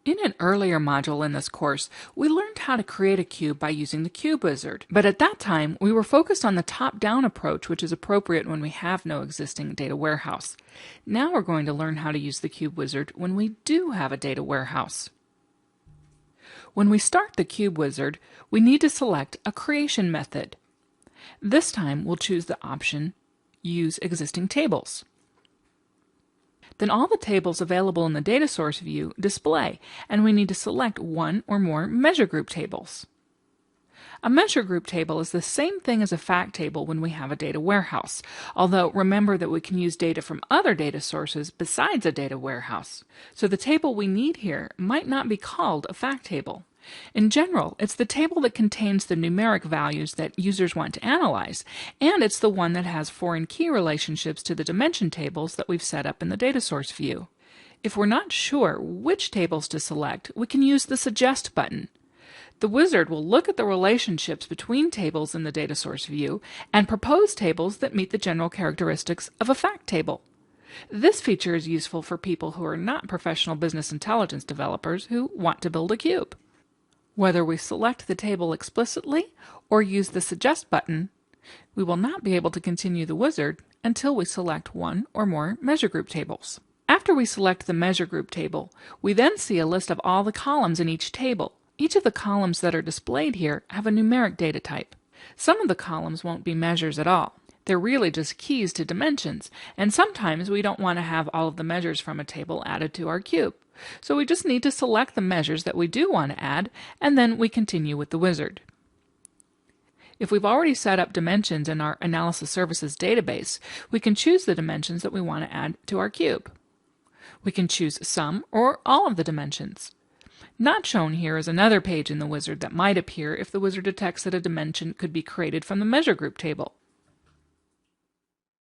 In an earlier module in this course, we learned how to create a cube by using the Cube Wizard, but at that time we were focused on the top-down approach, which is appropriate when we have no existing data warehouse. Now we're going to learn how to use the Cube Wizard when we do have a data warehouse. When we start the Cube Wizard, we need to select a creation method. This time we'll choose the option Use Existing Tables. Then all the tables available in the data source view display, and we need to select one or more measure group tables. A measure group table is the same thing as a fact table when we have a data warehouse, although remember that we can use data from other data sources besides a data warehouse. So the table we need here might not be called a fact table. In general, it's the table that contains the numeric values that users want to analyze, and it's the one that has foreign key relationships to the dimension tables that we've set up in the data source view. If we're not sure which tables to select, we can use the Suggest button. The wizard will look at the relationships between tables in the data source view and propose tables that meet the general characteristics of a fact table. This feature is useful for people who are not professional business intelligence developers who want to build a cube. Whether we select the table explicitly or use the Suggest button, we will not be able to continue the wizard until we select one or more measure group tables. After we select the measure group table, we then see a list of all the columns in each table. Each of the columns that are displayed here have a numeric data type. Some of the columns won't be measures at all. They're really just keys to dimensions, and sometimes we don't want to have all of the measures from a table added to our cube. So we just need to select the measures that we do want to add, and then we continue with the wizard. If we've already set up dimensions in our Analysis Services database, we can choose the dimensions that we want to add to our cube. We can choose some or all of the dimensions. Not shown here is another page in the wizard that might appear if the wizard detects that a dimension could be created from the measure group table.